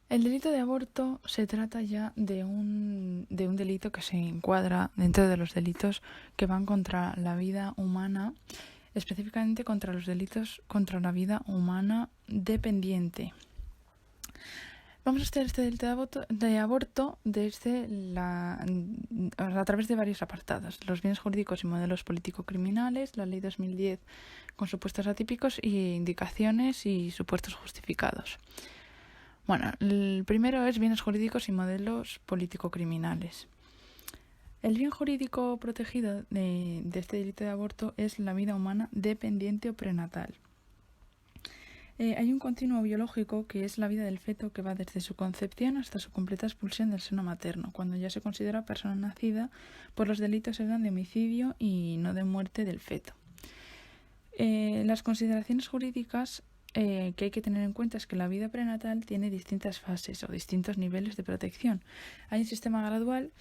El delito de aborto se trata ya de un delito que se encuadra dentro de los delitos que van contra la vida humana, específicamente contra los delitos contra la vida humana dependiente. Vamos a estudiar este delito de aborto a través de varios apartados: los bienes jurídicos y modelos político-criminales, la Ley 2010 con supuestos atípicos y indicaciones y supuestos justificados. Bueno, el primero es bienes jurídicos y modelos político-criminales. El bien jurídico protegido de este delito de aborto es la vida humana dependiente o prenatal. Hay un continuo biológico que es la vida del feto, que va desde su concepción hasta su completa expulsión del seno materno, cuando ya se considera persona nacida, pues los delitos eran de homicidio y no de muerte del feto. Las consideraciones jurídicas que hay que tener en cuenta es que la vida prenatal tiene distintas fases o distintos niveles de protección. Hay un sistema gradual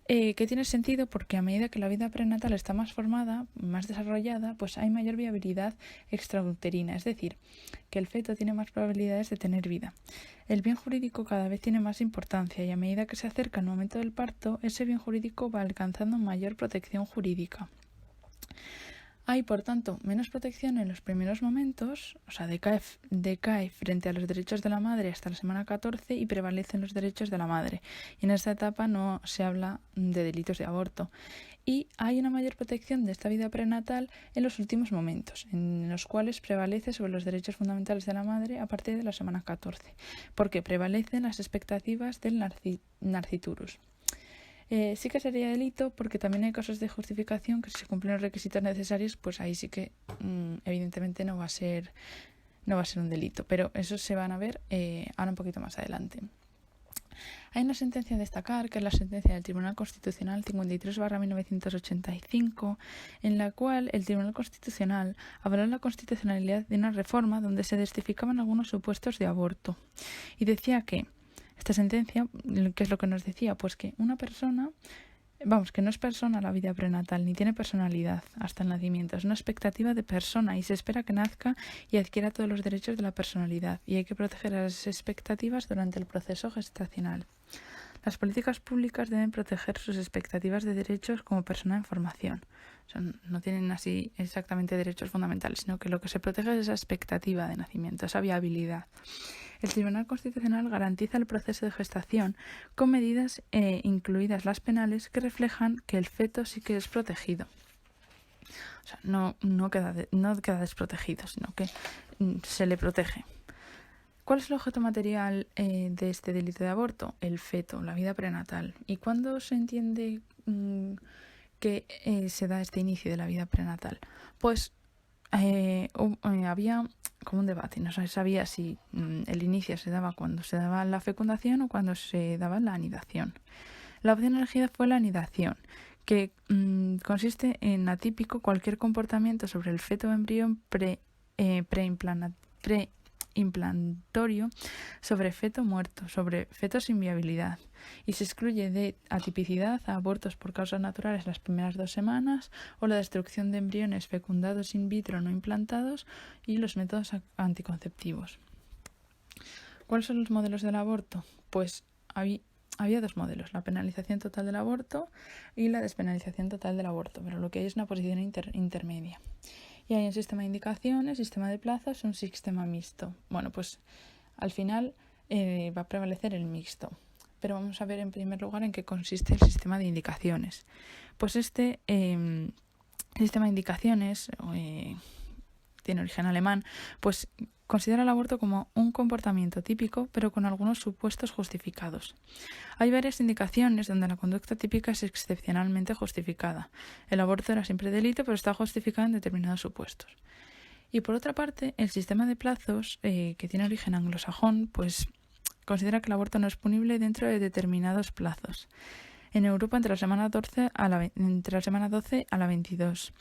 que tiene sentido porque a medida que la vida prenatal está más formada, más desarrollada, pues hay mayor viabilidad extrauterina, es decir, que el feto tiene más probabilidades de tener vida. El bien jurídico cada vez tiene más importancia y a medida que se acerca el momento del parto, ese bien jurídico va alcanzando mayor protección jurídica. Hay, por tanto, menos protección en los primeros momentos, o sea, decae frente a los derechos de la madre hasta la semana 14 y prevalecen los derechos de la madre. Y en esta etapa no se habla de delitos de aborto. Y hay una mayor protección de esta vida prenatal en los últimos momentos, en los cuales prevalece sobre los derechos fundamentales de la madre a partir de la semana 14, porque prevalecen las expectativas del nasciturus. Sí que sería delito porque también hay casos de justificación que si se cumplen los requisitos necesarios, pues ahí sí que evidentemente no va a ser un delito, pero eso se van a ver ahora un poquito más adelante. Hay una sentencia a destacar, que es la sentencia del Tribunal Constitucional 53/1985, en la cual el Tribunal Constitucional avaló la constitucionalidad de una reforma donde se testificaban algunos supuestos de aborto. Y decía que esta sentencia, ¿qué es lo que nos decía? Pues que una persona, que no es persona la vida prenatal, ni tiene personalidad hasta el nacimiento, es una expectativa de persona y se espera que nazca y adquiera todos los derechos de la personalidad, y hay que proteger las expectativas durante el proceso gestacional. Las políticas públicas deben proteger sus expectativas de derechos como persona en formación. O sea, no tienen así exactamente derechos fundamentales, sino que lo que se protege es esa expectativa de nacimiento, esa viabilidad. El Tribunal Constitucional garantiza el proceso de gestación con medidas, incluidas las penales, que reflejan que el feto sí que es protegido. O sea, no queda desprotegido, sino que se le protege. ¿Cuál es el objeto material de este delito de aborto? El feto, la vida prenatal. ¿Y cuándo se entiende que se da este inicio de la vida prenatal? Pues había como un debate, no se sabía si el inicio se daba cuando se daba la fecundación o cuando se daba la anidación. La opción elegida fue la anidación, que consiste en atípico cualquier comportamiento sobre el feto o embrión implantorio sobre feto muerto, sobre feto sin viabilidad, y se excluye de atipicidad a abortos por causas naturales las primeras 2 semanas o la destrucción de embriones fecundados in vitro no implantados y los métodos anticonceptivos. ¿Cuáles son los modelos del aborto? Pues había 2 modelos: la penalización total del aborto y la despenalización total del aborto, pero lo que hay es una posición intermedia. Y hay un sistema de indicaciones, sistema de plazos, un sistema mixto. Bueno, pues al final va a prevalecer el mixto. Pero vamos a ver en primer lugar en qué consiste el sistema de indicaciones. Pues este sistema de indicaciones tiene origen alemán, pues considera el aborto como un comportamiento típico, pero con algunos supuestos justificados. Hay varias indicaciones donde la conducta típica es excepcionalmente justificada. El aborto era siempre delito, pero está justificado en determinados supuestos. Y por otra parte, el sistema de plazos, que tiene origen anglosajón, pues considera que el aborto no es punible dentro de determinados plazos. En Europa entre la semana 12 a la 22.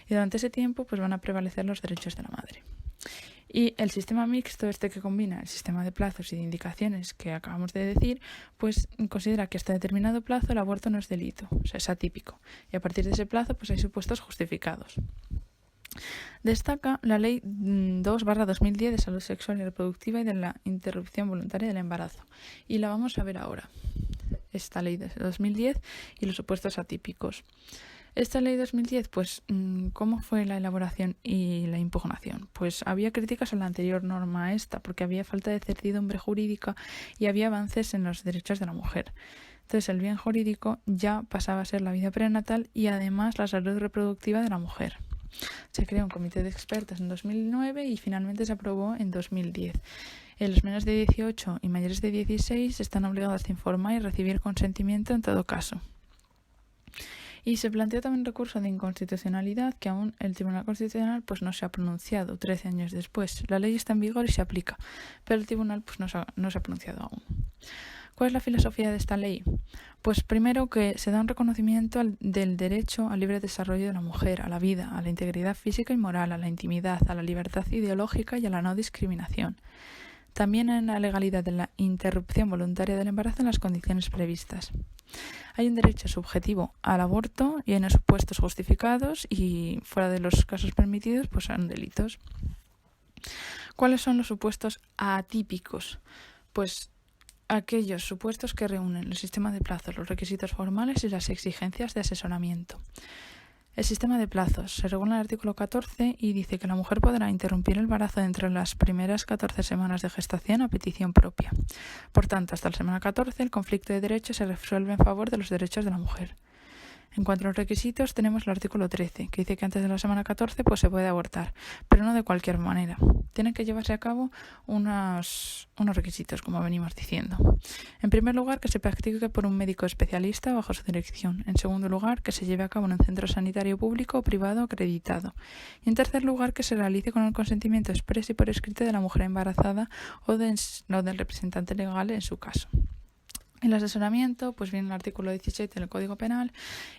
Y durante ese tiempo pues van a prevalecer los derechos de la madre. Y el sistema mixto, que combina el sistema de plazos y de indicaciones que acabamos de decir, pues considera que hasta determinado plazo el aborto no es delito, o sea, es atípico. Y a partir de ese plazo pues hay supuestos justificados. Destaca la Ley 2/2010 de Salud Sexual y Reproductiva y de la Interrupción Voluntaria del Embarazo. Y la vamos a ver ahora, esta ley de 2010 y los supuestos atípicos. Esta ley 2010, pues, ¿cómo fue la elaboración y la impugnación? Pues había críticas a la anterior norma esta, porque había falta de certidumbre jurídica y había avances en los derechos de la mujer. Entonces, el bien jurídico ya pasaba a ser la vida prenatal y además la salud reproductiva de la mujer. Se creó un comité de expertos en 2009 y finalmente se aprobó en 2010. Los menores de 18 y mayores de 16 están obligados a informar y recibir consentimiento en todo caso. Y se planteó también recurso de inconstitucionalidad que aún el Tribunal Constitucional pues no se ha pronunciado 13 años después. La ley está en vigor y se aplica, pero el Tribunal pues no se ha pronunciado aún. ¿Cuál es la filosofía de esta ley? Pues primero que se da un reconocimiento del derecho al libre desarrollo de la mujer, a la vida, a la integridad física y moral, a la intimidad, a la libertad ideológica y a la no discriminación. También en la legalidad de la interrupción voluntaria del embarazo en las condiciones previstas. Hay un derecho subjetivo al aborto y en supuestos justificados y fuera de los casos permitidos pues son delitos. ¿Cuáles son los supuestos atípicos? Pues aquellos supuestos que reúnen el sistema de plazos, los requisitos formales y las exigencias de asesoramiento. El sistema de plazos se regula en el artículo 14 y dice que la mujer podrá interrumpir el embarazo dentro de las primeras 14 semanas de gestación a petición propia. Por tanto, hasta la semana 14 el conflicto de derechos se resuelve en favor de los derechos de la mujer. En cuanto a los requisitos, tenemos el artículo 13, que dice que antes de la semana 14 pues se puede abortar, pero no de cualquier manera. Tienen que llevarse a cabo unos requisitos, como venimos diciendo. En primer lugar, que se practique por un médico especialista bajo su dirección. En segundo lugar, que se lleve a cabo en un centro sanitario público o privado acreditado. Y en tercer lugar, que se realice con el consentimiento expreso y por escrito de la mujer embarazada o del representante legal en su caso. El asesoramiento pues viene en el artículo 17 del Código Penal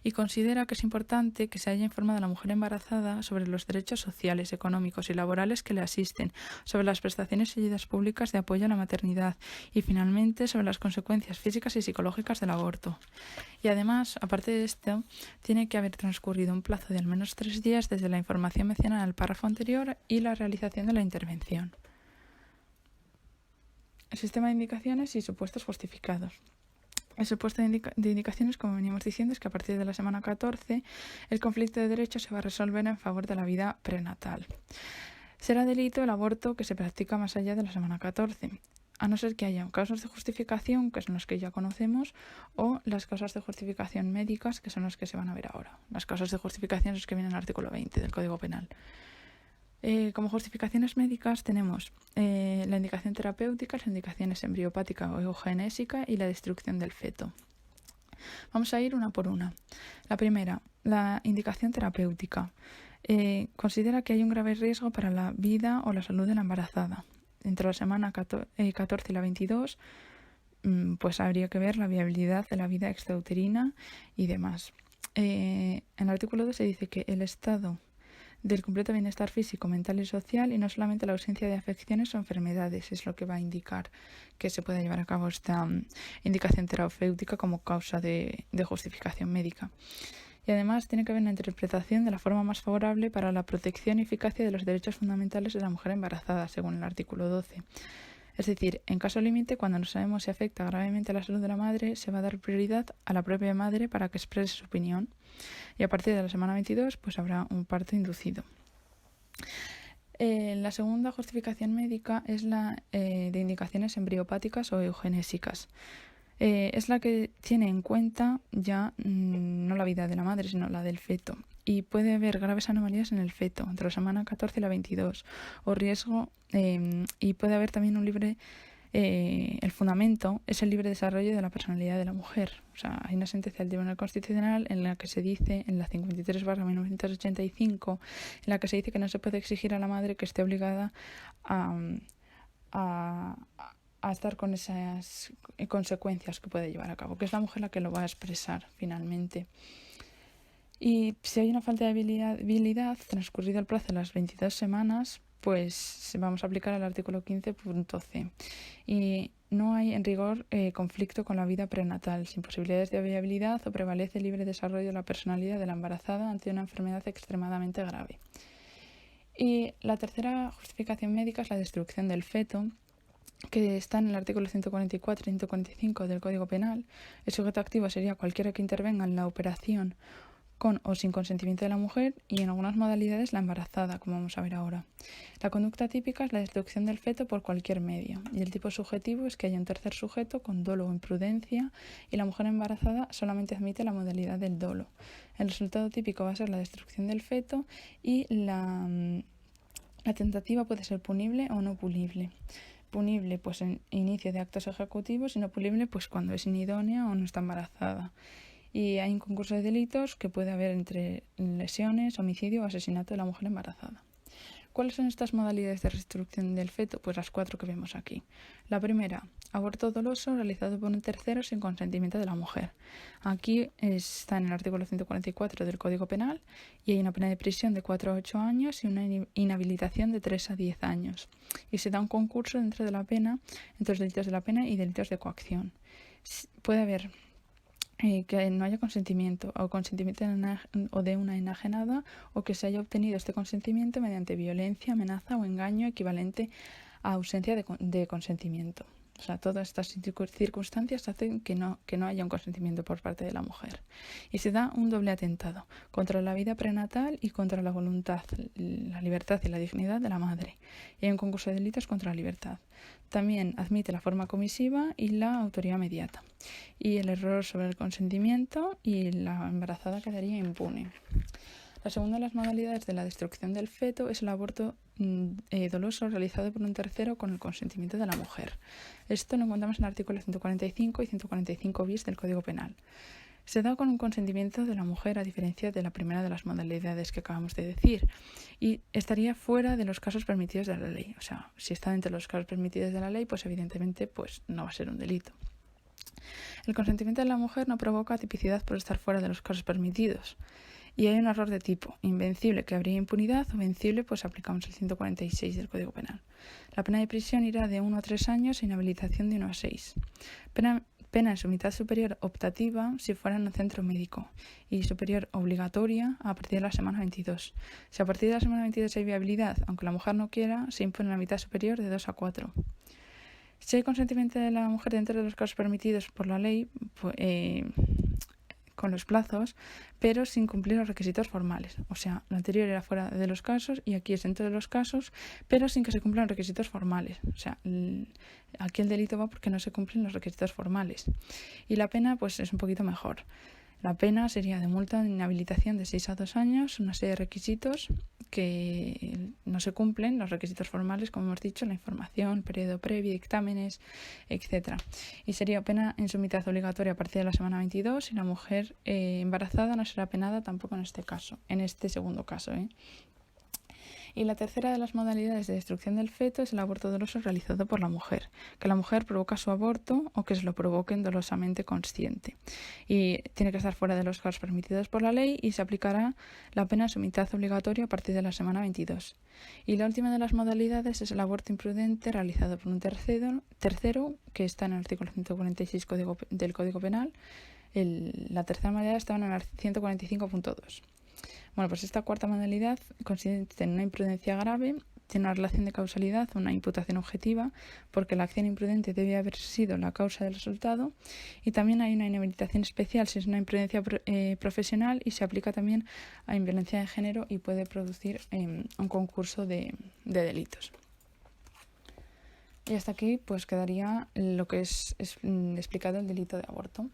y considera que es importante que se haya informado a la mujer embarazada sobre los derechos sociales, económicos y laborales que le asisten, sobre las prestaciones y ayudas públicas de apoyo a la maternidad y finalmente sobre las consecuencias físicas y psicológicas del aborto. Y además, aparte de esto, tiene que haber transcurrido un plazo de al menos 3 días desde la información mencionada en el párrafo anterior y la realización de la intervención. El sistema de indicaciones y supuestos justificados. El supuesto de indicaciones, como venimos diciendo, es que a partir de la semana 14 el conflicto de derechos se va a resolver en favor de la vida prenatal. Será delito el aborto que se practica más allá de la semana 14, a no ser que haya causas de justificación, que son los que ya conocemos, o las causas de justificación médicas, que son las que se van a ver ahora. Las causas de justificación son las que vienen en el artículo 20 del Código Penal. Como justificaciones médicas tenemos la indicación terapéutica, las indicaciones embriopática o eugenésica y la destrucción del feto. Vamos a ir una por una. La primera, la indicación terapéutica. Considera que hay un grave riesgo para la vida o la salud de la embarazada. Entre la semana 14 y la 22, pues habría que ver la viabilidad de la vida extrauterina y demás. En el artículo 2 se dice que el estado del completo bienestar físico, mental y social y no solamente la ausencia de afecciones o enfermedades es lo que va a indicar que se pueda llevar a cabo esta indicación terapéutica como causa de justificación médica. Y además tiene que haber una interpretación de la forma más favorable para la protección y eficacia de los derechos fundamentales de la mujer embarazada, según el artículo 12. Es decir, en caso límite, cuando no sabemos si afecta gravemente a la salud de la madre, se va a dar prioridad a la propia madre para que exprese su opinión. Y a partir de la semana 22, pues habrá un parto inducido. La segunda justificación médica es la de indicaciones embriopáticas o eugenésicas. Es la que tiene en cuenta ya no la vida de la madre, sino la del feto. Y puede haber graves anomalías en el feto entre la semana 14 y la 22 o riesgo y puede haber también un libre el fundamento es el libre desarrollo de la personalidad de la mujer. O sea, hay una sentencia del Tribunal Constitucional en la que se dice, en la 53/1985, en la que se dice que no se puede exigir a la madre que esté obligada a estar con esas consecuencias que puede llevar a cabo, que es la mujer la que lo va a expresar finalmente. Y si hay una falta de viabilidad, transcurrido el plazo de las 22 semanas, pues vamos a aplicar el artículo 15.c. Y no hay en rigor conflicto con la vida prenatal, sin posibilidades de viabilidad o prevalece el libre desarrollo de la personalidad de la embarazada ante una enfermedad extremadamente grave. Y la tercera justificación médica es la destrucción del feto, que está en el artículo 144 y 145 del Código Penal. El sujeto activo sería cualquiera que intervenga en la operación con o sin consentimiento de la mujer, y en algunas modalidades la embarazada, como vamos a ver ahora. La conducta típica es la destrucción del feto por cualquier medio, y el tipo subjetivo es que haya un tercer sujeto con dolo o imprudencia, y la mujer embarazada solamente admite la modalidad del dolo. El resultado típico va a ser la destrucción del feto, y la tentativa puede ser punible o no punible. Punible pues en inicio de actos ejecutivos, y no punible pues cuando es inidónea o no está embarazada. Y hay un concurso de delitos que puede haber entre lesiones, homicidio o asesinato de la mujer embarazada. ¿Cuáles son estas modalidades de destrucción del feto? Pues las 4 que vemos aquí. La primera, aborto doloso realizado por un tercero sin consentimiento de la mujer. Aquí está en el artículo 144 del Código Penal, y hay una pena de prisión de 4 a 8 años y una inhabilitación de 3 a 10 años. Y se da un concurso dentro de la pena, entre los delitos de la pena y delitos de coacción. Puede haber que no haya consentimiento o consentimiento o de una enajenada, o que se haya obtenido este consentimiento mediante violencia, amenaza o engaño equivalente a ausencia de consentimiento. O sea, todas estas circunstancias hacen que no haya un consentimiento por parte de la mujer. Y se da un doble atentado contra la vida prenatal y contra la voluntad, la libertad y la dignidad de la madre. Y hay un concurso de delitos contra la libertad. También admite la forma comisiva y la autoría mediata. Y el error sobre el consentimiento, y la embarazada quedaría impune. La segunda de las modalidades de la destrucción del feto es el aborto doloso realizado por un tercero con el consentimiento de la mujer. Esto lo encontramos en el artículo 145 y 145 bis del Código Penal. Se da con un consentimiento de la mujer, a diferencia de la primera de las modalidades que acabamos de decir, y estaría fuera de los casos permitidos de la ley. O sea, si está dentro de los casos permitidos de la ley, pues evidentemente pues no va a ser un delito. El consentimiento de la mujer no provoca tipicidad por estar fuera de los casos permitidos. Y hay un error de tipo invencible, que habría impunidad, o vencible, pues aplicamos el 146 del Código Penal. La pena de prisión irá de 1 a 3 años e inhabilitación de 1 a 6. Pena en su mitad superior optativa si fuera en un centro médico, y superior obligatoria a partir de la semana 22. Si a partir de la semana 22 hay viabilidad, aunque la mujer no quiera, se impone la mitad superior de 2 a 4. Si hay consentimiento de la mujer dentro de los casos permitidos por la ley, con los plazos, pero sin cumplir los requisitos formales. O sea, lo anterior era fuera de los casos y aquí es dentro de los casos, pero sin que se cumplan requisitos formales. O sea, aquí el delito va porque no se cumplen los requisitos formales. Y la pena pues es un poquito mejor. La pena sería de multa de inhabilitación de 6 a 2 años, una serie de requisitos que no se cumplen, los requisitos formales, como hemos dicho, la información, periodo previo, dictámenes, etc. Y sería pena en su mitad obligatoria a partir de la semana 22, y la mujer embarazada no será penada tampoco en este caso, en este segundo caso. Y la tercera de las modalidades de destrucción del feto es el aborto doloso realizado por la mujer, que la mujer provoca su aborto o que se lo provoquen dolosamente consciente. Y tiene que estar fuera de los casos permitidos por la ley, y se aplicará la pena en su mitad obligatoria a partir de la semana 22. Y la última de las modalidades es el aborto imprudente realizado por un tercero, que está en el artículo 146 del Código Penal. La tercera modalidad está en el 145.2. Bueno, pues esta cuarta modalidad consiste en una imprudencia grave, tiene una relación de causalidad, una imputación objetiva, porque la acción imprudente debe haber sido la causa del resultado, y también hay una inhabilitación especial si es una imprudencia profesional, y se aplica también a violencia de género y puede producir un concurso de delitos. Y hasta aquí pues quedaría lo que es explicado el delito de aborto.